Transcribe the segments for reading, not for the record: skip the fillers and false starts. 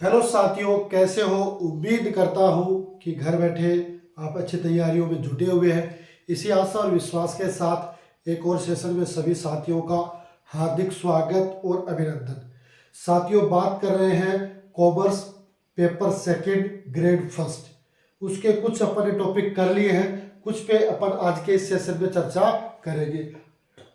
Hello साथियों, कैसे हो। उम्मीद करता हूँ कि घर बैठे आप अच्छी तैयारियों में जुटे हुए हैं। इसी आशा और विश्वास के साथ एक और सेशन में सभी साथियों का हार्दिक स्वागत और अभिनंदन। साथियों, बात कर रहे हैं commerce paper second grade first. उसके कुछ अपन ने टॉपिक कर लिए हैं, कुछ पे अपन आज के इस सेशन में चर्चा करेंगे।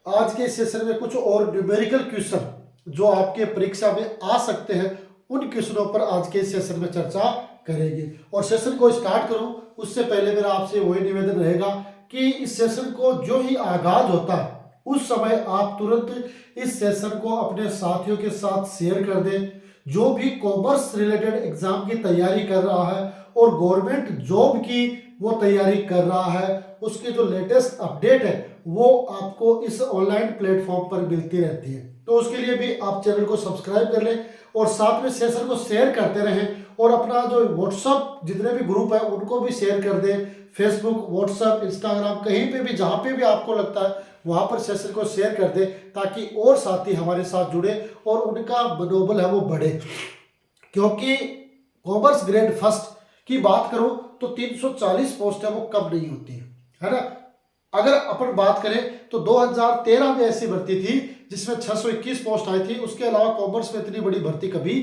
आज के इस सेशन में कुछ और न्यूमेरिकल क्वेश्चन जो आपके परीक्षा में आ सकते हैं, उन क्वेश्चनों पर आज के इस सेशन में चर्चा करेंगे। और सेशन को स्टार्ट करूं उससे पहले मेरा आपसे वही निवेदन रहेगा कि इस सेशन को जो ही आगाज होता है उस समय आप तुरंत इस सेशन को अपने साथियों के साथ शेयर कर दें। जो भी कॉमर्स रिलेटेड एग्जाम की तैयारी कर रहा है और गवर्नमेंट जॉब की वो तैयारी कर रहा है, उसकी जो लेटेस्ट अपडेट है वो आपको इस ऑनलाइन प्लेटफॉर्म पर मिलती रहती है। तो उसके लिए भी आप चैनल को सब्सक्राइब कर लें और साथ में सेशन को शेयर करते रहें। और अपना जो व्हाट्सअप जितने भी ग्रुप है उनको भी शेयर कर दें। फेसबुक, व्हाट्सअप, इंस्टाग्राम, कहीं पे भी जहाँ पे भी आपको लगता है वहाँ पर सेशन को शेयर कर दें, ताकि और साथी हमारे साथ जुड़े और उनका मनोबल है वो बढ़े। क्योंकि कॉमर्स ग्रेड फर्स्ट की बात करूं तो 340 पोस्ट है वो कम नहीं होती है ना। अगर अपन बात करें तो 2013 में ऐसी भर्ती थी जिसमें 621 पोस्ट आई थी। उसके अलावा कॉमर्स में इतनी बड़ी भर्ती कभी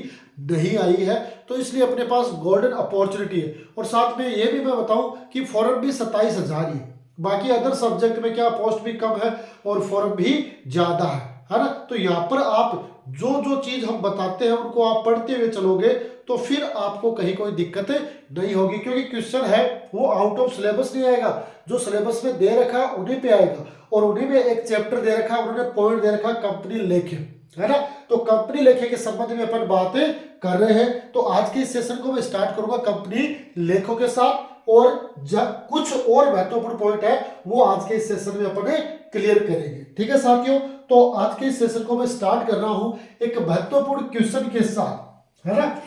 नहीं आई है। तो इसलिए अपने पास गोल्डन अपॉर्चुनिटी है। और साथ में ये भी मैं बताऊं कि फॉर्म भी 27,000 ही है। बाकी अदर सब्जेक्ट में क्या पोस्ट भी कम है और फॉर्म भी ज्यादा है ना। तो यहाँ पर आप जो जो चीज हम बताते हैं उनको आप पढ़ते हुए चलोगे तो फिर आपको कहीं कोई दिक्कत नहीं होगी। क्योंकि क्वेश्चन है वो आउट ऑफ सिलेबस नहीं आएगा, जो सिलेबस में दे रखा उन्हीं पे आएगा। और उन्हीं में एक चैप्टर दे रखा, उन्होंने पॉइंट दे रखा कंपनी लेखे, है ना। तो कंपनी लेखे के संबंध में अपन बातें कर रहे हैं। तो आज के इस सेशन को मैं स्टार्ट करूंगा कंपनी लेखों के साथ। और कुछ और महत्वपूर्ण पॉइंट है वो आज के इस सेशन में अपन क्लियर करेंगे। ठीक है साथियों, तो आज के इस सेशन को मैं स्टार्ट कर रहा हूं एक महत्वपूर्ण क्वेश्चन के साथ, है ना।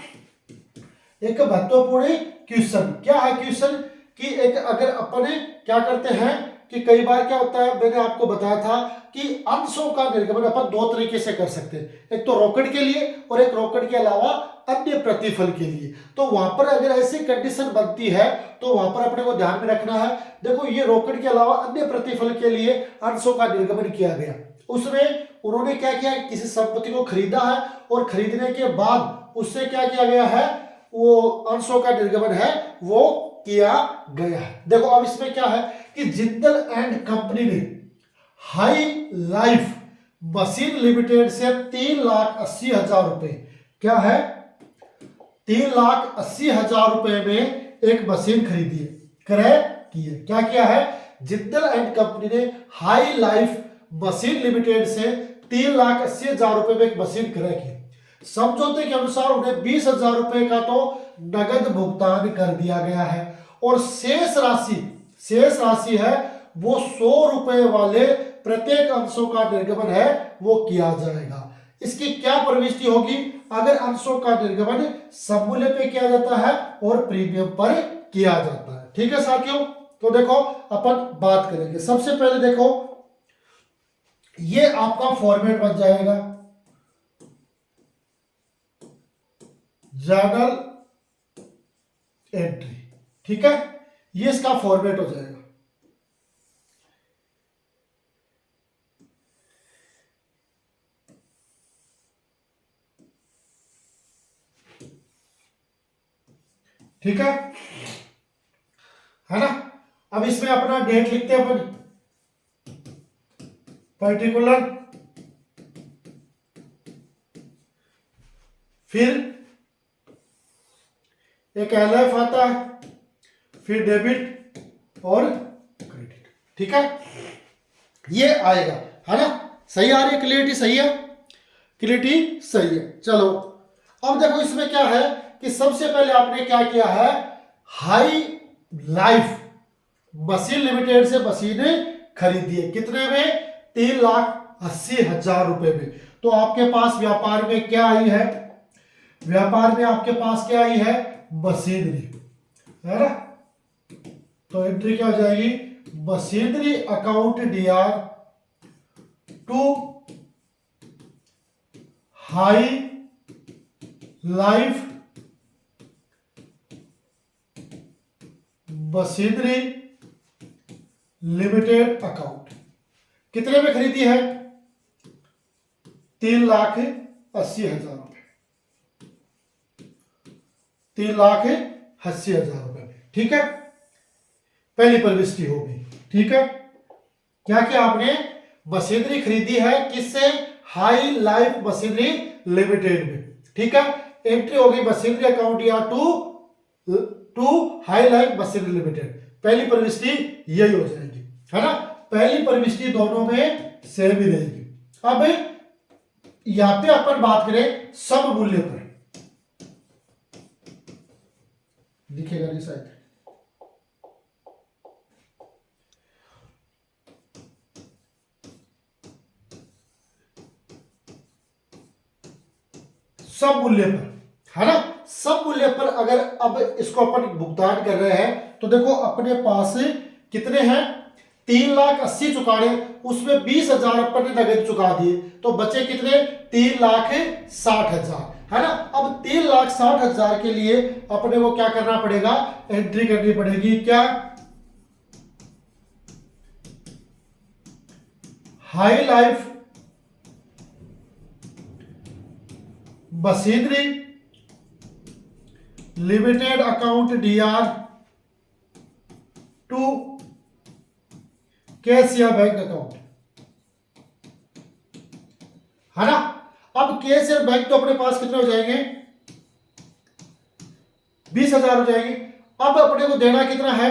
एक महत्वपूर्ण क्वेश्चन क्या है। क्वेश्चन कि एक अगर अपन क्या करते हैं कि कई बार क्या होता है, मैंने आपको बताया था कि अंशों का निर्गमन अपन दो तरीके से कर सकते हैं, एक तो रॉकेट के लिए और एक रॉकेट के अलावा अन्य प्रतिफल के लिए। तो वहां पर अगर ऐसी कंडीशन बनती है तो वहां पर अपने को ध्यान में रखना है। देखो, ये रॉकेट के अलावा अन्य प्रतिफल के लिए अंशों का निर्गमन किया गया। उसमें उन्होंने क्या किया, किसी संपत्ति को खरीदा है और खरीदने के बाद उससे क्या किया गया है, वो अंशों का निर्गमन है वो किया गया है। देखो अब इसमें क्या है कि जिंदल एंड कंपनी ने हाई लाइफ मशीन लिमिटेड से 3,80,000 रुपए, क्या है, 3,80,000 रुपए में एक मशीन खरीदी है, क्रय की है। क्या किया है, जिंदल एंड कंपनी ने हाई लाइफ मशीन लिमिटेड से 3,80,000 रुपए में एक मशीन क्रय की। समझौते के अनुसार उन्हें 20,000 रुपए का तो नगद भुगतान कर दिया गया है और शेष राशि है वो 100 रुपए वाले प्रत्येक अंशों का निर्गमन है वो किया जाएगा। इसकी क्या प्रविष्टि होगी, अगर अंशों का निर्गमन सममूल्य पे किया जाता है और प्रीमियम पर किया जाता है। ठीक है साथियों, तो देखो अपन बात करेंगे। सबसे पहले देखो ये आपका फॉर्मेट बन जाएगा, जर्नल एंट्री। ठीक है, ये इसका फॉर्मेट हो जाएगा। ठीक है ना। अब इसमें अपना डेट लिखते हैं अपन, पर्टिकुलर, फिर एक एलएफ आता है, फिर डेबिट और क्रेडिट। ठीक है, ये आएगा, है ना। सही आ रही है, क्लियरिटी सही है, क्लियरिटी सही है। चलो अब देखो इसमें क्या है कि सबसे पहले आपने क्या किया है, हाई लाइफ मशीन लिमिटेड से मशीनें खरीदी है, कितने में, 3,80,000 रुपए में। तो आपके पास व्यापार में क्या आई है, व्यापार में आपके पास क्या आई है, मशीनरी, है ना। तो एंट्री क्या हो जाएगी, machinery account DR to high Life subsidiary limited account कितने में खरीदी है? 3,80,000 रुपए, 3,80,000 रुपए में। ठीक है, पहली प्रविष्टि होगी। ठीक है, क्या किया आपने? मशीनरी खरीदी है किससे? हाई लाइफ मशीनरी लिमिटेड में। ठीक है, एंट्री होगी मशीनरी अकाउंट या to high life machinery limited. पहली प्रविष्टि यही हो जाएगी, है ना। पहली प्रविष्टि दोनों में सेम ही रहेगी। अब यहां पे अपन बात करें सब मूल्य पर, दिखेगा नहीं शायद। सब मूल्य पर, है ना। सब मूल्य पर अगर अब इसको अपन भुगतान कर रहे हैं तो देखो अपने पास कितने हैं? 3,80,000 चुकाने, उसमें 20,000 अपन ने नगद चुका दिए, तो बचे कितने? 3,60,000, है ना। अब 3,60,000 के लिए अपने को क्या करना पड़ेगा? एंट्री करनी पड़ेगी। क्या? High life machinery limited account DR to cash या बैंक अकाउंट, है ना। अब कैश या बैंक तो अपने पास कितने हो जाएंगे? 20,000 हो जाएंगे। अब अपने को देना कितना है?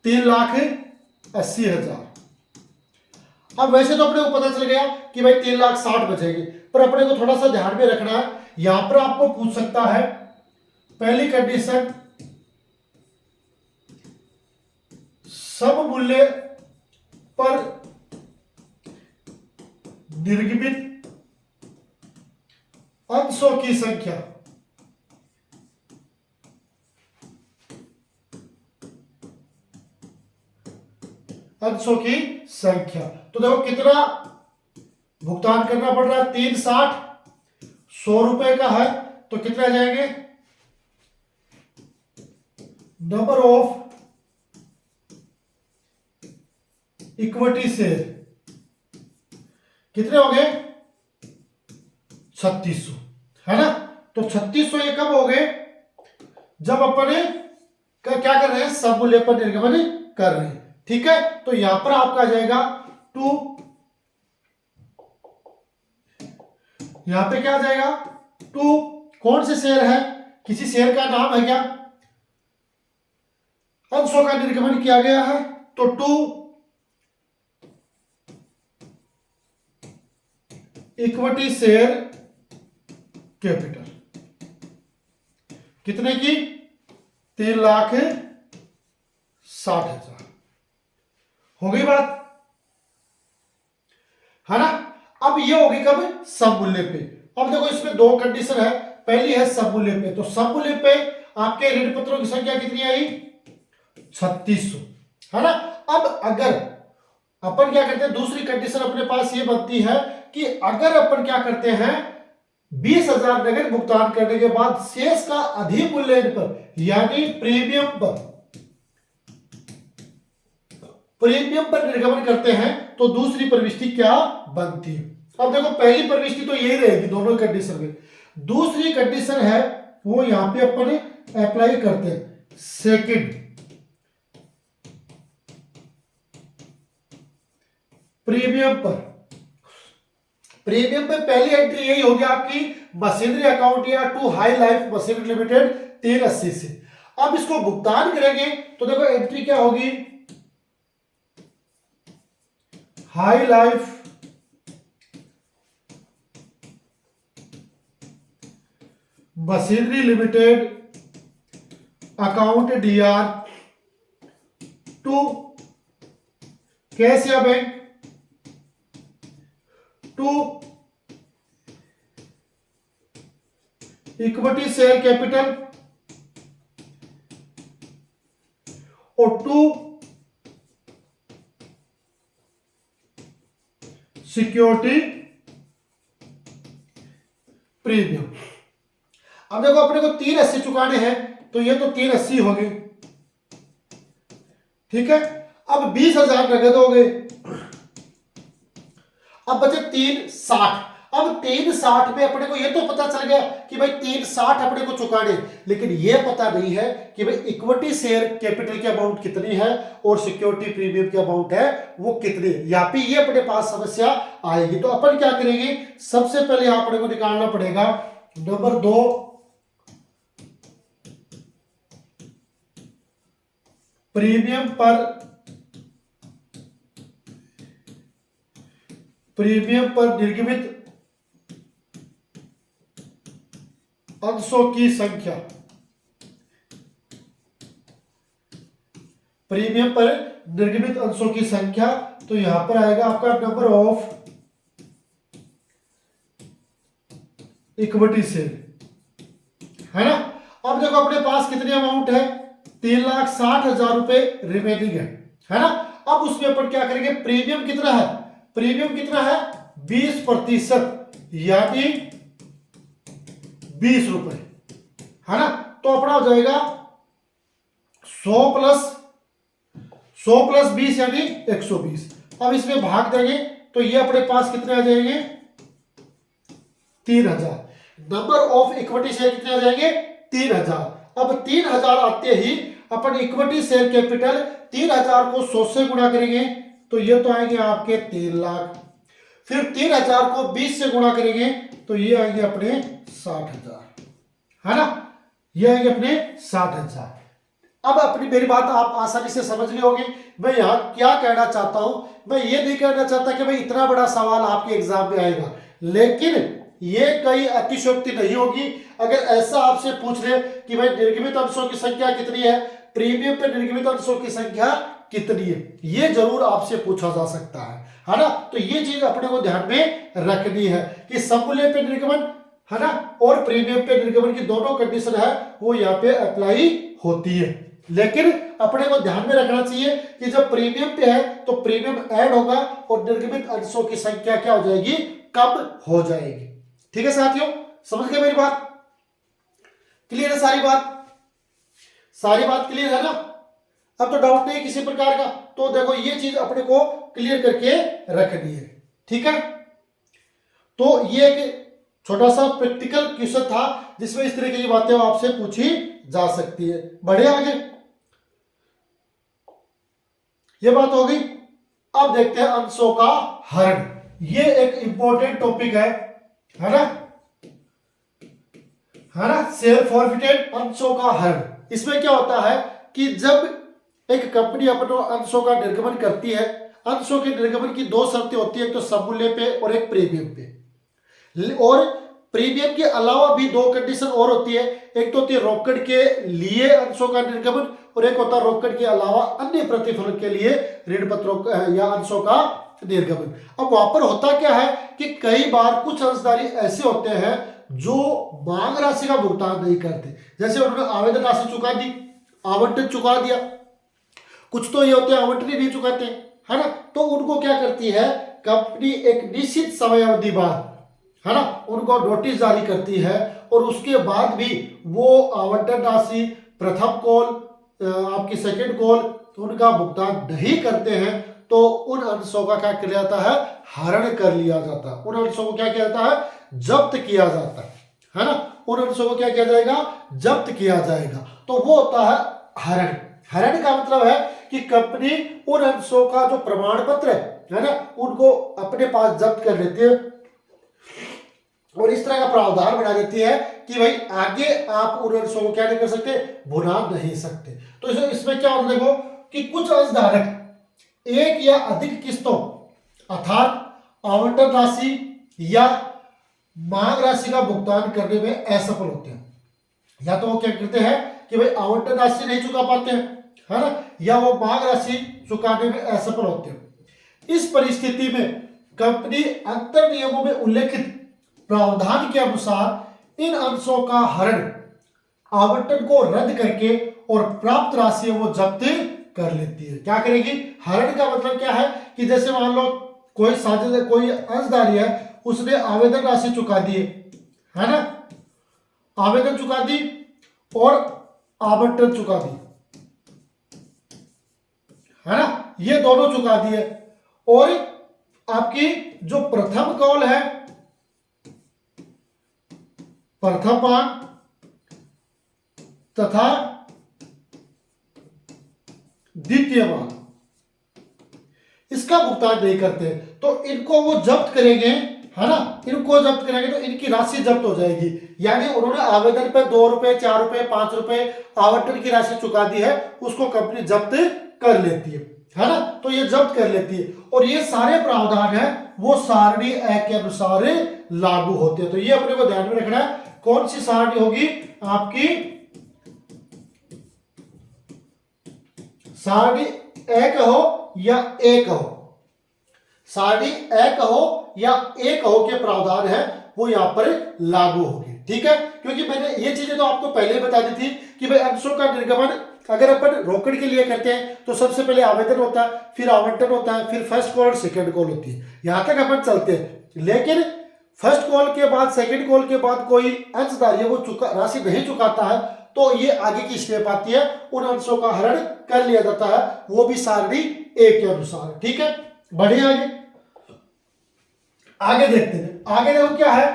3,80,000। अब वैसे तो अपने को पता चल गया कि भाई 3,60,000 बचेंगे, पर अपने को थोड़ा सा ध्यान में रखना है। यहां पर आपको पूछ सकता है, पहली कंडीशन, सब मूल्य पर निर्गमित अंशों की संख्या, अंशों की संख्या। तो देखो कितना भुगतान करना पड़ रहा है? 3,60, 100 रुपए का है तो कितने आ जाएंगे? नंबर ऑफ इक्विटी शेयर कितने हो गए? 3,600, है ना। तो 3,600 ये कब हो गए? जब अपने क्या कर रहे हैं? सब मूल्य पर निर्गमन कर रहे हैं। ठीक है, तो यहां पर आपका आ जाएगा टू, यहां पे क्या आ जाएगा? टू कौन से शेयर है? किसी शेयर का नाम है क्या? अंशों का निर्गमन किया गया है, तो टू इक्विटी शेयर कैपिटल कितने की? 3,60,000। हो गई बात, है ना। अब ये होगी कब? सब मूल्य पे। अब देखो इसमें दो कंडीशन है। पहली है सब मूल्य पे, तो सब मूल्य पे आपके ऋण पत्रों की संख्या कितनी आई? 3,600, है ना। अब अगर अपन क्या करते हैं? दूसरी कंडीशन अपने पास ये बनती है कि अगर अपन क्या करते हैं? 20,000 नगद भुगतान करने के बाद शेष का अधिमूल्यन पर यानी प्रीमियम पर निर्गमन करते हैं, तो दूसरी प्रविष्टि क्या बनती है? अब देखो पहली प्रविष्टि तो यही रहेगी दोनों कंडीशन में। दूसरी कंडीशन है वो यहां पे अपन अप्लाई करते हैं, सेकंड प्रीमियम पर। प्रीमियम पे पहली एंट्री यही होगी आपकी मशीनरी अकाउंट या to high life machinery limited 3,80 से। अब इसको भुगतान करेंगे तो देखो एंट्री क्या होगी? High life machinery limited account DR to cash या bank to equity share capital और टू सिक्योरिटी प्रीमियम। अब देखो अपने को 3,80 चुकाने हैं, तो ये तो 3,80 हो गए, ठीक है। अब 20,000 नगद हो गए। अब बचे 360। अब 360 में अपने को ये तो पता चल गया कि भाई 360 अपने को चुकाने, लेकिन ये पता नहीं है कि भाई इक्विटी शेयर कैपिटल की अमाउंट कितनी है और सिक्योरिटी प्रीमियम की अमाउंट है वो कितनी है। यहाँ पे ये अपने पास समस्या आएगी। तो अपन क्या करेंगे, सबसे पहले यहां अपने को निकालना पड़ेगा नंबर 2, प्रीमियम पर निर्गमित अंशों की संख्या। प्रीमियम पर निर्गमित अंशों की संख्या, तो यहां पर आएगा आपका नंबर ऑफ इक्विटी शेयर, है ना। अब देखो अपने पास कितनी अमाउंट है, 3,60,000 रुपए रिमेनिंग है ना। अब उसमें अपन क्या करेंगे, प्रीमियम कितना है, प्रीमियम कितना है 20%, यानी 20 रुपए, है ना। तो अपना हो जाएगा 100 प्लस 20 यानी 120। अब इसमें भाग देंगे तो ये अपने पास कितने आ जाएंगे 3,000। नंबर ऑफ इक्विटी शेयर कितने आ जाएंगे 3,000। अब 3,000 आते ही अपन इक्विटी शेयर कैपिटल 3,000 को 100 से गुणा करेंगे तो ये तो आएंगे आपके 3 लाख। फिर 3,000 को 20 से गुणा करेंगे तो ये आएंगे अपने 60,000, है ना। ये आएंगे अपने 60,000। अब अपनी मेरी बात आप आसानी से समझ गए होंगे। मैं यहां क्या कहना चाहता हूं, मैं ये नहीं कहना चाहता कि भाई इतना बड़ा सवाल आपके एग्जाम में आएगा, लेकिन ये कई अतिशयोक्ति नहीं होगी अगर ऐसा आपसे पूछ ले कि भाई निर्गमित अंशों की संख्या कितनी है, प्रीमियम पे निर्गमित अंशों की संख्या कितनी है, ये जरूर आपसे पूछा जा सकता है ना। तो ये चीज अपने को ध्यान में रखनी है कि सममूल्य पे निर्गमन, है ना, और प्रीमियम पे निर्गमन की दोनों कंडीशन है वो यहाँ पे अप्लाई होती है। लेकिन अपने को ध्यान में रखना चाहिए कि जब प्रीमियम पे है तो प्रीमियम ऐड होगा और निर्गमित अंशों की संख्या क्या हो जाएगी, कम हो जाएगी। ठीक है साथियों, समझ गए मेरी बात, क्लियर है सारी बात, सारी बात क्लियर है ना। अब तो डाउट नहीं किसी प्रकार का, तो देखो ये चीज अपने को क्लियर करके रखनी है। ठीक है, तो ये एक छोटा सा प्रैक्टिकल क्वेश्चन था जिसमें इस तरह की बातें आपसे पूछी जा सकती है। बढ़े आगे, ये बात हो गई। अब देखते हैं अंशों का हरण। ये एक इंपॉर्टेंट टॉपिक है ना, है ना। शेयर फॉरफिटेड, अंशों का हरण। इसमें क्या होता है कि जब एक कंपनी अपने अंशों का निर्गमन करती है, अंशों के निर्गमन की 2 शर्तें होती है, एक तो सममूल्य पे और एक प्रीमियम पे। और प्रीमियम के अलावा भी 2 कंडीशन और होती है, एक तो होती है रोकड़ के लिए अंशों का निर्गमन और एक होता है रोकड़ के अलावा अन्य प्रतिफल के लिए ऋण पत्रों या अंशों का निर्गमन। अब वहां पर होता क्या है कि कई बार कुछ अंशधारी ऐसे होते हैं जो मांग राशि का भुगतान नहीं करते, जैसे उन्होंने आवेदन राशि चुका दी, आवंटन चुका दिया, कुछ तो ये होते हैं आवंटन ही नहीं चुकाते, है ना। तो उनको क्या करती है कंपनी, एक निश्चित समय अवधि बाद, है ना, उनको नोटिस जारी करती है और उसके बाद भी वो आवंटन राशि, प्रथम कॉल, आपकी सेकंड कॉल, तो उनका भुगतान नहीं करते हैं, तो उन अंशों का क्या किया जाता है, हरण कर लिया जाता है। उन अंशों को क्या किया जाता है, जब्त किया जाता है ना। उन अंशों को क्या किया जाएगा, जब्त किया जाएगा। तो वो होता है हरण। हरण का मतलब है कि कंपनी उन अंशों का जो प्रमाण पत्र है ना, उनको अपने पास जब्त कर लेती है और इस तरह का प्रावधान बना देती है कि भाई आगे आप उन अंशों को क्या नहीं कर सकते, भुना नहीं सकते। तो इसमें क्या होता है, देखो कि कुछ अंशधारक एक या अधिक किस्तों अर्थात आवंटन राशि या मांग राशि का भुगतान करने में असफल होते हैं। या तो वो क्या करते हैं कि भाई आवंटन राशि नहीं चुका पाते हैं, है ना, या वो मांग राशि चुकाने में असफल होते हैं। इस परिस्थिति में कंपनी अंतर नियमों में उल्लेखित प्रावधान के अनुसार इन अंशों का हरण आवंटन को रद्द करके और प्राप्त राशि वो जब्त कर लेती है। क्या करेगी, हरण का मतलब क्या है कि जैसे मान लो कोई साझेदार, कोई अंशधारी है, उसने आवेदन राशि चुका दी है ना, आवेदन चुका दी और आवंटन चुका दी, ये दोनों चुका दिए। और आपकी जो प्रथम कॉल है, प्रथम मांग तथा द्वितीय मांग, इसका भुगतान नहीं करते तो इनको वो जब्त करेंगे, है ना। इनको जब्त करेंगे तो इनकी राशि जब्त हो जाएगी। यानी उन्होंने आवेदन पे 2 रुपए, 4 रुपए, 5 रुपए आवंटन की राशि चुका दी है, उसको कंपनी जब्त कर लेती है ना। तो ये जब्त कर लेती है और ये सारे प्रावधान है वो सारणी ए के अनुसार लागू होते हैं। तो ये अपने को ध्यान में रखना है। कौन सी सारणी होगी आपकी? सारणी ए कहो या ए कहो, सारणी ए कहो या ए कहो के प्रावधान है वो यहां पर लागू होगी। ठीक है, क्योंकि मैंने ये चीजें तो आपको पहले ही बता दी थी कि भाई अंशों का निर्गमन अगर अपन रोकड़ के लिए करते हैं तो सबसे पहले आवेदन होता है, फिर आवंटन होता है, फिर फर्स्ट कॉल और सेकंड कॉल होती है, यहां तक अपन चलते हैं। लेकिन फर्स्ट कॉल के बाद, सेकंड कॉल के बाद कोई अंशधारी वो राशि नहीं चुकाता है तो ये आगे की स्टेप आती है, उन अंशों का हरण कर लिया जाता है, वो भी सारणी ए के अनुसार। ठीक है, बढ़िया। आगे देखते हैं। आगे देखो क्या है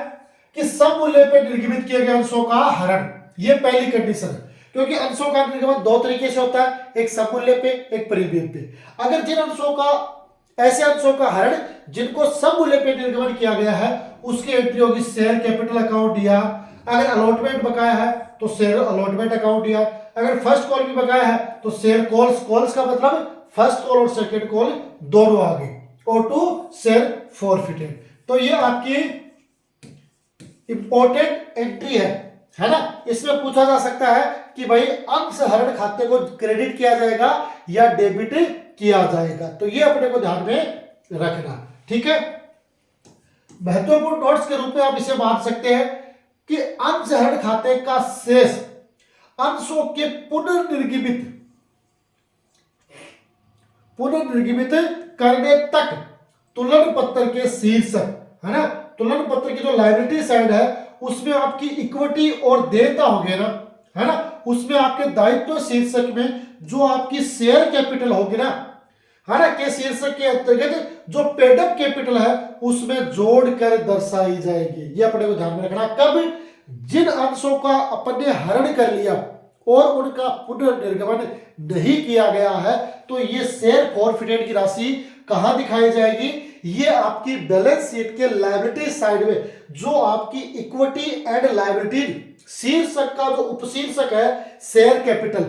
कि सम मूल्य पे निर्गमित किए गए अंशों का हरण, ये पहली कंडीशन है। क्योंकि अंशों का निर्गमन दो तरीके से होता है, एक सम मूल्य पे, एक प्रीमियम पे। अगर जिन अंशों का, ऐसे अंशों का हरण जिनको सम मूल्य पे निर्गमन किया गया है उसकी एंट्री होगी शेयर कैपिटल अकाउंट या अगर अलॉटमेंट बकाया है तो शेयर अलॉटमेंट अकाउंट या अगर फर्स्ट कॉल भी बकाया है तो शेयर कॉल्स, कॉल्स का मतलब फर्स्ट कॉल और सेकंड कॉल दोनों आ गए, और टू शेयर फॉरफिटेड। तो ये आपकी इंपॉर्टेंट एंट्री है ना। इसमें पूछा जा सकता है कि भाई अंश हरण खाते को क्रेडिट किया जाएगा या डेबिट किया जाएगा, तो ये अपने को ध्यान में रखना। ठीक है, महत्वपूर्ण नोट्स के रूप में आप इसे मान सकते हैं कि अंश हरण खाते का शेष अंशों के पुनर्निर्गमित करने तक तुलन पत्र के शीर्षक, है ना, तुलन पत्र की जो लायबिलिटी साइड है उसमें आपकी इक्विटी और देयता हो गया ना, है ना, उसमें आपके दायित्व शीर्षक में जो आपकी शेयर कैपिटल होगी ना, है ना, के शीर्षक के अंतर्गत जो पेडअप कैपिटल है उसमें जोड़कर दर्शाई जाएगी। ये अपने को ध्यान में रखना। कब? जिन अंशों का अपन ने हरण कर लिया और उनका पुनर्निर्गमन नहीं किया गया है तो ये शेयर फॉरफिटेड की राशि कहां दिखाई जाएगी? ये आपकी बैलेंस शीट के लायबिलिटी साइड में जो आपकी इक्विटी एंड लायबिलिटी शीर्षक का जो उपशीर्षक है शेयर कैपिटल,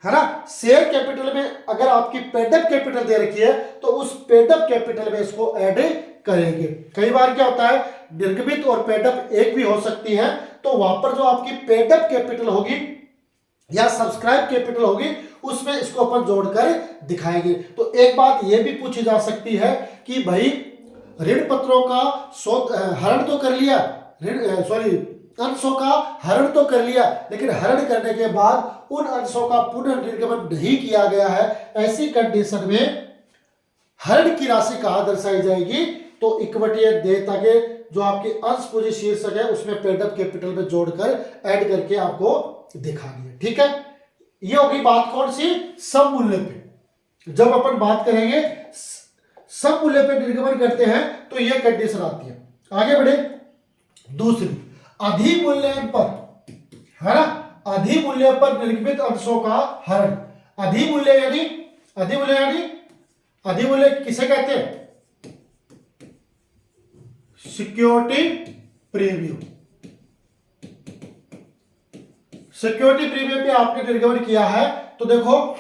है ना, शेयर कैपिटल में अगर आपकी पेडअप कैपिटल दे रखी है तो उस पेडअप कैपिटल में इसको ऐड करेंगे। कई बार क्या होता है निर्गमित और पेडअप एक भी हो सकती है, तो वहां पर जो आपकी पेडअप कैपिटल होगी या सब्सक्राइब कैपिटल होगी उसमें इसको अपन जोड़कर दिखाएंगे। तो एक बात यह भी पूछी जा सकती है कि भाई ऋण पत्रों का हरण तो कर लिया, अंशों का हरण तो कर लिया, लेकिन हरण करने के बाद उन अंशों का पुनर्निर्गमन नहीं किया गया है, ऐसी कंडीशन में हरण की राशि कहां दर्शाई जाएगी? तो इक्विटी एंड देयता के जो आपके अंश पूंजी शीर्षक है उसमें पेडअप कैपिटल में जोड़कर ऐड करके आपको दिखानी है। ठीक है, ये होगी बात कौन सी? सम मूल्य पे। जब अपन बात करेंगे सम मूल्य पे निर्गमन करते हैं तो ये कंडीशन आती है। आगे बढ़े। दूसरी, अधिमूल्यन पर, है ना, अधिमूल्य पर निर्गमित अंशों का हरण। अधिमूल्य किसे कहते हैं? Security premium. सिक्योरिटी प्रीमियम पे आपने निर्गमन किया है तो देखो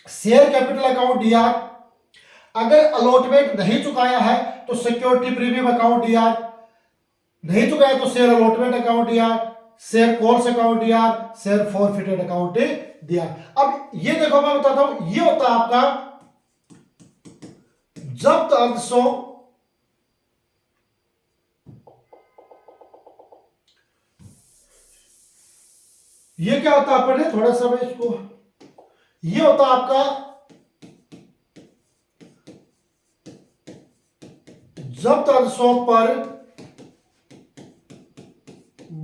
शेयर कैपिटल अकाउंट डीआर, अगर अलॉटमेंट नहीं चुकाया है तो सिक्योरिटी प्रीमियम अकाउंट डीआर, नहीं चुकाया तो share allotment account DR, share calls account DR, share forfeited account DR. अब ये देखो मैं बताता हूं, ये होता है आपका जब्त अंशों, ये क्या होता है अपन थोड़ा सा मैं इसको, ये होता है आपका जब्त अंशों पर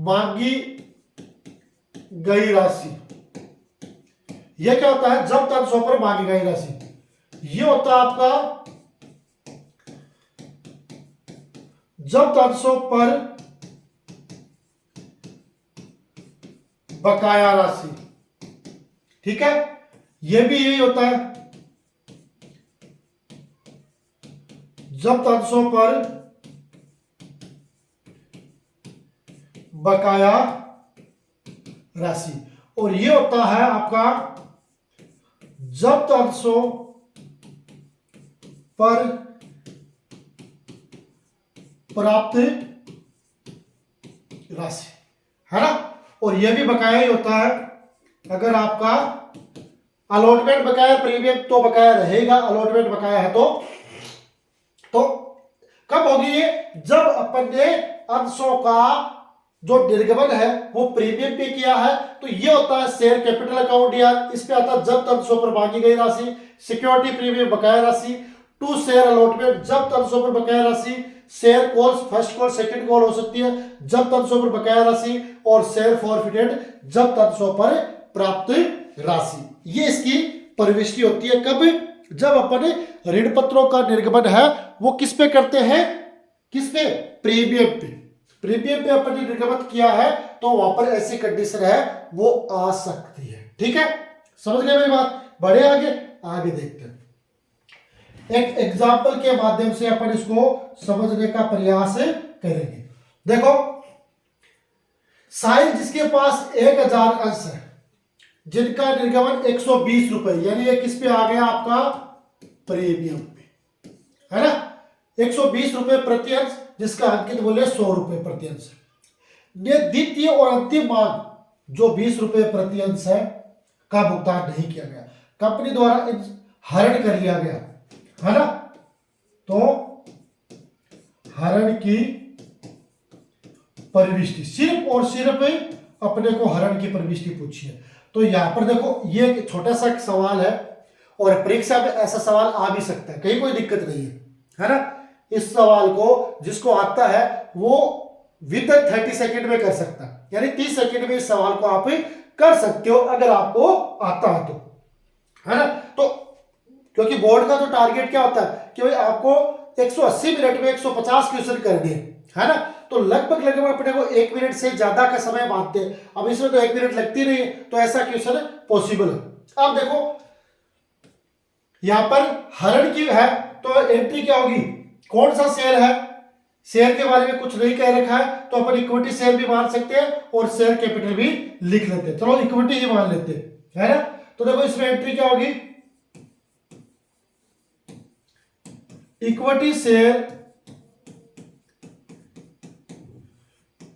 मांगी गई राशि। यह क्या होता है? जब्त अंशों पर मांगी गई राशि। ये होता है आपका जब्त अंशों पर बकाया राशि। ठीक है, यह भी यही होता है, जब्त अंशों पर बकाया राशि। और ये होता है आपका जब्त अंशों पर प्राप्त राशि, है ना। और यह भी बकाया ही होता है। अगर आपका अलॉटमेंट बकाया, प्रीमियम तो बकाया रहेगा, अलॉटमेंट बकाया है तो कब होगी ये, जब अपन ने अंशों का जो निर्गमन है वो प्रीमियम पे किया है। तो ये होता है शेयर कैपिटल अकाउंट यार, इस पे आता है जब्त अंशों पर मांगी गई राशि, सिक्योरिटी प्रीमियम बकाया राशि, टू शेयर अलॉटमेंट जब्त अंशों पर बकाया राशि, share calls first call second call हो सकती है जब्त अंशों पर बकाया राशि, और शेयर फॉरफिटेड जब्त अंशों पर प्राप्त राशि। ये इसकी प्रविष्टि होती है कब, जब अपन ऋण पत्रों का निर्गमन है वो किस पे करते हैं, किस पे, प्रीमियम पे। प्रीमियम पे अपन ने निर्गमन किया है तो वहां पर ऐसी कंडीशन है वो आ सकती है। ठीक है, समझ गए मेरी बात। बढ़े आगे देखते हैं। एक एग्जाम्पल के माध्यम से अपन इसको समझने का प्रयास करेंगे। देखो, साहिल जिसके पास 1000 अंश है, जिनका निर्गमन 120 रुपए, यानी ये किस पे आ गया आपका, प्रीमियम पे, है ना। 120 रुपए प्रति अंश, जिसका अंकित मूल्य 100 रुपए प्रति अंश है। द्वितीय और अंतिम मांग जो 20 रुपए प्रति अंश है का भुगतान नहीं किया गया, कंपनी द्वारा हरण कर लिया गया, है ना। तो हरण की प्रविष्टि, सिर्फ और सिर्फ अपने को हरण की प्रविष्टि पूछी है। तो यहां पर देखो, ये एक छोटा सा सवाल है और परीक्षा में ऐसा सवाल आ भी सकता है, कहीं कोई दिक्कत नहीं है ना। इस सवाल को जिसको आता है वो विद 30 सेकंड में कर सकता है, यानी 30 सेकंड में इस सवाल को आप कर सकते हो अगर आपको आता है तो, है ना। तो क्योंकि बोर्ड का तो टारगेट क्या होता है कि भाई आपको 180 मिनट में 150 क्वेश्चन करने, है ना। तो लगभग अपने को 1 मिनट से ज्यादा का समय मांगते हैं। अब इसमें तो 1 मिनट लगती नहीं है, तो ऐसा क्वेश्चन पॉसिबल है। अब देखो यहां पर हरण की है तो एंट्री क्या होगी, कौन सा शेयर है, शेयर के बारे में कुछ नहीं कह रखा है तो अपन इक्विटी शेयर भी मान सकते हैं और शेयर कैपिटल भी लिख लेते हैं। चलो इक्विटी ही मान लेते हैं, है ना। तो देखो इसमें एंट्री क्या होगी, equity share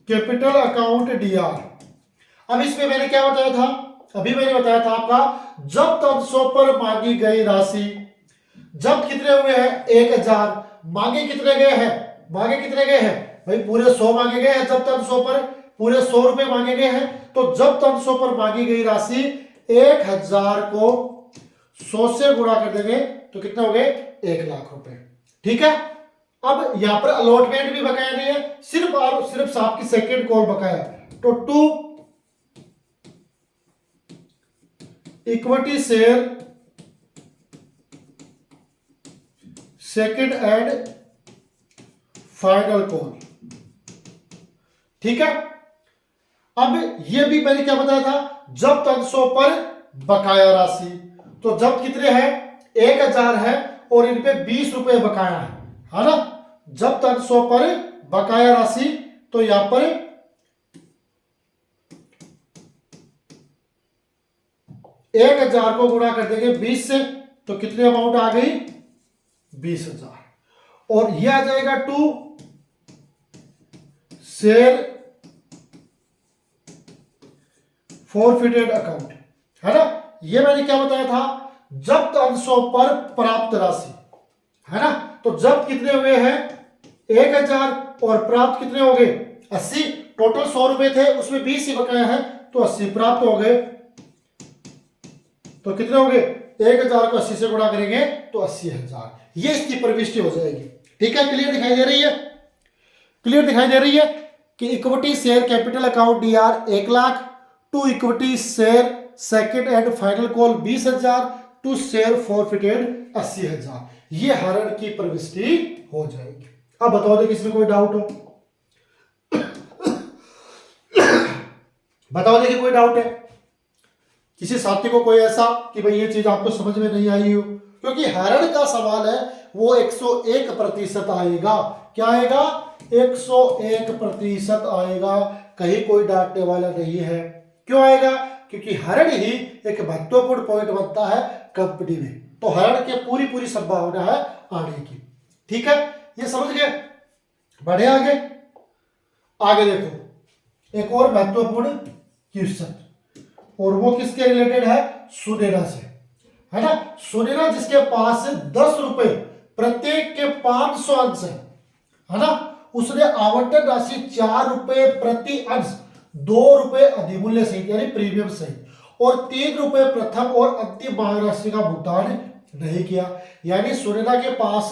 capital account D R. अब इसमें मैंने क्या बताया था, अभी मैंने बताया था आपका जब्त अंशों पर मांगी गई राशि, जब्त कितने हुए हैं 1000, मांगे कितने गए हैं, मांगे कितने गए हैं भाई पूरे 100 मांगे गए हैं, जब्त अंशों पर पूरे 100 रुपए मांगे गए हैं। तो जब्त अंशों पर मांगी गई राशि 1000 को 100 से गुणा कर देंगे तो कितने हो गए 1 लाख रुपए। ठीक है, अब यहां पर अलॉटमेंट भी बकाया नहीं है, सिर्फ और सिर्फ आपकी सेकंड कॉल बकाया। तो to equity share second and final call. ठीक है, अब ये भी मैंने क्या बताया था, जब्त अंशों पर बकाया राशि। तो जब्त कितने हैं 1000 है और इन पे 20 रुपए बकाया है ना। जब्त अंशों पर बकाया राशि, तो यहां पर 1000 को गुणा कर देंगे 20 से तो कितनी अमाउंट आ गई 20,000। और यह आ जाएगा टू शेयर फॉरफिटेड अकाउंट, है ना। यह मैंने क्या बताया था, जब्त अंशों पर प्राप्त राशि, है ना। तो जब्त कितने हुए हैं 1000 और प्राप्त कितने हो गए 80। टोटल 100 रुपए थे, उसमें 20 ही बकाया है तो 80 प्राप्त हो गए। तो कितने हो गए 1000 को 80 से गुणा करेंगे तो 80,000। ये इसकी प्रविष्टि हो जाएगी। ठीक है, क्लियर दिखाई दे रही है, क्लियर दिखाई दे रही है कि equity share capital account DR 1 lakh, to equity share second and final call 20,000, to share forfeited 80,000। ये हरण की प्रविष्टि हो जाएगी। अब बताओ दे किसी में कोई डाउट हो, बताओ देखिए कोई डाउट है किसी साथी को, कोई ऐसा कि भाई ये चीज आपको समझ में नहीं आई हो, क्योंकि हरण का सवाल है वो 101% आएगा। क्या आएगा? 101% आएगा, कहीं कोई डांटने वाला नहीं है। क्यों आएगा? क्योंकि हरण ही एक महत्वपूर्ण पॉइंट बनता है कंपनी में, तो हरण की पूरी पूरी संभावना है आने की। ठीक है, ये समझ गए? बढ़े आगे। आगे देखो एक और महत्वपूर्ण क्वेश्चन, और वो किसके रिलेटेड है? सुनैना से, है ना। सुनैना जिसके पास 10 रुपए प्रत्येक के 500 अंश है ना, उसने आवंटन राशि 4 रुपए प्रति अंश 2 रुपए अधिमूल्य सहित यानी प्रीमियम सहित और 3 रुपए प्रथम और अंतिम भाग राशि का भुगतान नहीं किया। यानी सुनैना के पास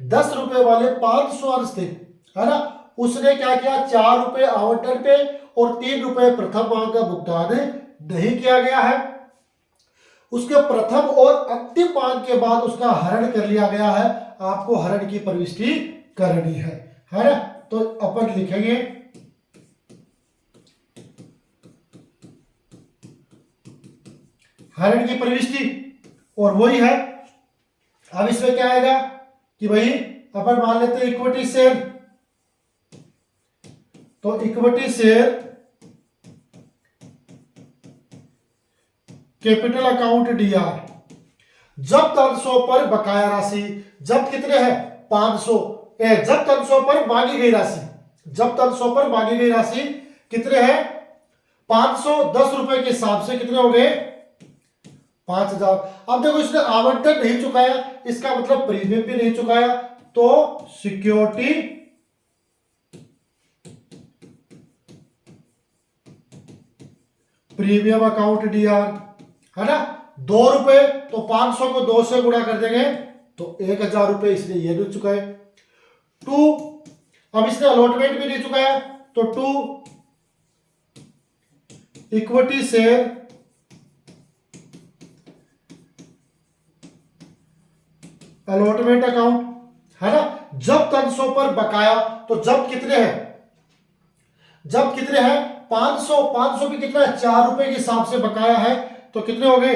10 रुपए वाले 500 अंश थे, है ना, उसने क्या किया? 4 रुपए आवंटन पे और 3 रुपए प्रथम भाग का भुगतान नहीं किया गया है। उसके प्रथम और अंतिम भाग के बाद उसका हरण कर लिया गया है। आपको हरण की प्रविष्टि करनी है ना। तो अपन लिखेंगे हरण की प्रविष्टि, और वही है। अब इसमें क्या आएगा कि भाई अपन मान लेते हैं इक्विटी शेयर, तो equity share capital account D R, जब्त अंशों पर बकाया राशि, जब्त कितने हैं? 500, जब्त अंशों पर मांगी गई राशि, जब्त अंशों पर मांगी गई राशि कितने हैं? 510 रुपए के हिसाब से कितने हो गए? 5,000। अब देखो इसने आवंटन नहीं चुकाया, इसका मतलब प्रीमियम भी नहीं चुकाया, तो सिक्योरिटी प्रीमियम अकाउंट डीआर, है ना। 2 रुपए, तो 500 को 2 से गुणा कर देंगे तो 1,000 रुपए इसने ये नहीं चुकाए। 2, अब इसने अलॉटमेंट भी नहीं चुकाया, तो 2 इक्विटी शेयर अलॉटमेंट अकाउंट, है ना। जब्त अंशों पर बकाया, तो जब कितने हैं? जब कितने हैं? 500, 500 भी कितना है? 4 रुपए के हिसाब से बकाया है, तो कितने हो गए?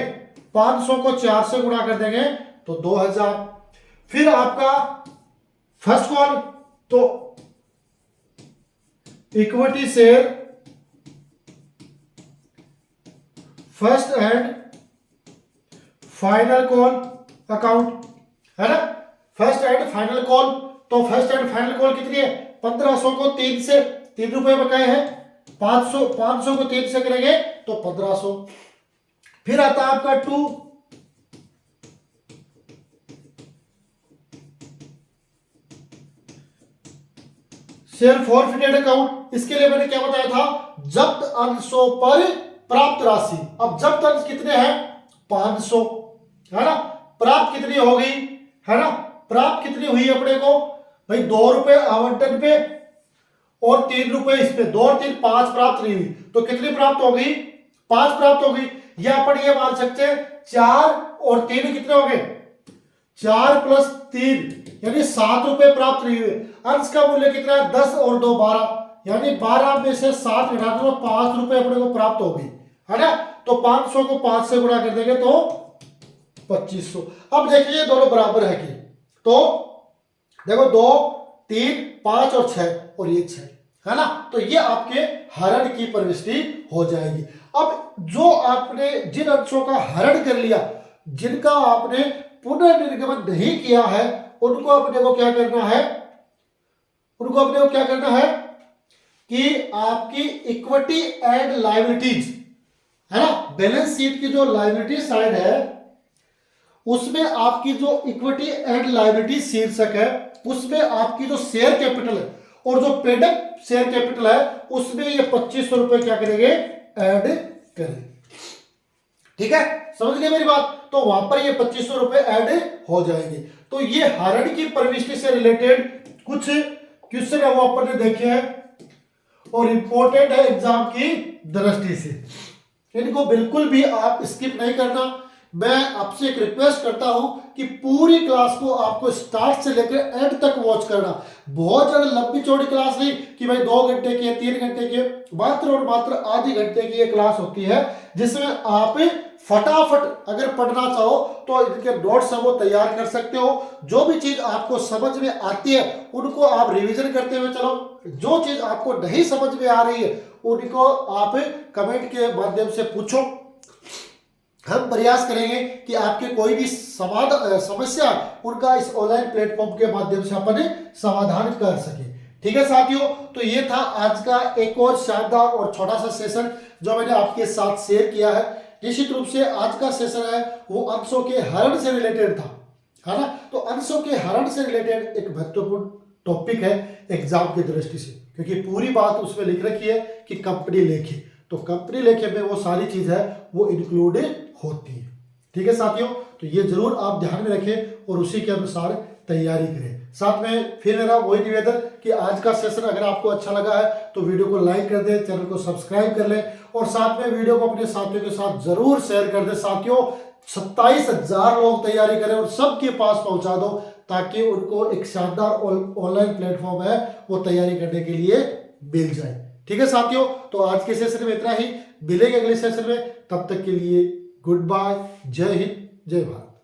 500 को 4 से गुणा कर देंगे तो 2,000। फिर आपका फर्स्ट कॉल, तो equity share first and final call account, है ना। फर्स्ट एंड फाइनल कॉल, तो फर्स्ट एंड फाइनल कॉल कितनी है? 1500 को 3 से, 3 रुपए बकाए हैं, 500 को 3 से करेंगे तो 1500। फिर आता है आपका 2 शेयर फॉरफिटेड अकाउंट, इसके लिए मैंने क्या बताया था? जब्त अंशों पर प्राप्त राशि। अब जब्त अंश कितने हैं? 500, है ना। प्राप्त कितनी होगी? है ना, प्राप्त कितनी हुई अपने को? भाई 2 रुपए आवंटन पे और 3 रुपए इस पे, 2 और 3 5 प्राप्त नहीं हुई, तो कितनी प्राप्त हो गई? 5 प्राप्त हो गई। या अपन ये मान सकते हैं 4 और 3 कितने हो गए? 4 प्लस 3 यानी 7 रुपए प्राप्त नहीं हुए। अंश का मूल्य कितना है? 10 और 2 12, यानी 12 में से 7 घटा दो, 5 रुपए अपने को प्राप्त हो गई, है ना। तो 500 को 5 से गुणा कर देंगे तो 2500। अब देखिए दोनों बराबर है कि, तो देखो 2 3 5 और 6 और ये 6, है ना। तो ये आपके हरण की प्रविष्टि हो जाएगी। अब जो आपने जिन अंशों का हरण कर लिया, जिनका आपने पुनर्निर्गमन नहीं किया है, उनको अपने को क्या करना है? उनको अपने को क्या करना है कि आपकी इक्विटी एंड लायबिलिटीज, है ना, बैलेंस शीट की जो लायबिलिटी साइड है उसमें आपकी जो इक्विटी एंड लायबिलिटी शीर्षक है उसमें आपकी जो शेयर कैपिटल है और जो पेडअप शेयर कैपिटल है उसमें ये 2500 रुपए क्या करेंगे? ऐड करेंगे। ठीक है, समझ गए मेरी बात? तो वहां पर ये 2500 रुपए ऐड हो जाएंगे। तो ये हरण की प्रविष्टि से रिलेटेड कुछ क्वेश्चन है वो अपन ने देखे हैं और इंपॉर्टेंट है एग्जाम की दृष्टि से। इनको बिल्कुल भी आप स्किप नहीं करना। मैं आपसे एक रिक्वेस्ट करता हूं कि पूरी क्लास को आपको स्टार्ट से लेकर एंड तक वॉच करना। बहुत ज्यादा लंबी चौड़ी क्लास नहीं कि भाई 2 घंटे की 3 घंटे की, मात्र और मात्र आधे घंटे की ये क्लास होती है, जिसमें आप फटाफट अगर पढ़ना चाहो तो इनके नोट्स है वो तैयार कर सकते हो। जो भी चीज आपको समझ में आती है उनको आप रिवीजन करते हुए चलो, जो चीज आपको नहीं समझ में आ रही है उनको आप कमेंट के माध्यम से पूछो। हम प्रयास करेंगे कि आपके कोई भी समस्या उनका इस ऑनलाइन प्लेटफॉर्म के माध्यम से अपन समाधान कर सके। ठीक है साथियों, तो ये था आज का एक और शानदार और छोटा सा सेशन जो मैंने आपके साथ शेयर किया है। निश्चित रूप से आज का सेशन है वो अंशों के हरण से रिलेटेड था, है ना। तो अंशों के हरण से रिलेटेड एक महत्वपूर्ण टॉपिक है एग्जाम की दृष्टि से, क्योंकि पूरी बात उसमें लिख रखी है कि कंपनी लेखे, तो कंपनी लेखे में वो सारी चीज है वो इंक्लूडेड होती है। ठीक है साथियों, तो ये जरूर आप ध्यान में रखें और उसी के अनुसार तैयारी करें। साथ में फिर मेरा वही निवेदन कि आज का सेशन अगर आपको अच्छा लगा है तो वीडियो को लाइक कर दें, चैनल को सब्सक्राइब कर लें और साथ में वीडियो को अपने साथियों के साथ जरूर शेयर कर दें। साथियों 27,000 लोग तैयारी करें और सबके पास पहुंचा दो ताकि उनको एक शानदार ऑनलाइन प्लेटफॉर्म है वो तैयारी करने के लिए मिल जाए। ठीक है साथियों, तो आज के सेशन में इतना ही, मिलेंगे अगले सेशन में, तब तक के लिए गुड बाय, जय हिंद, जय भारत।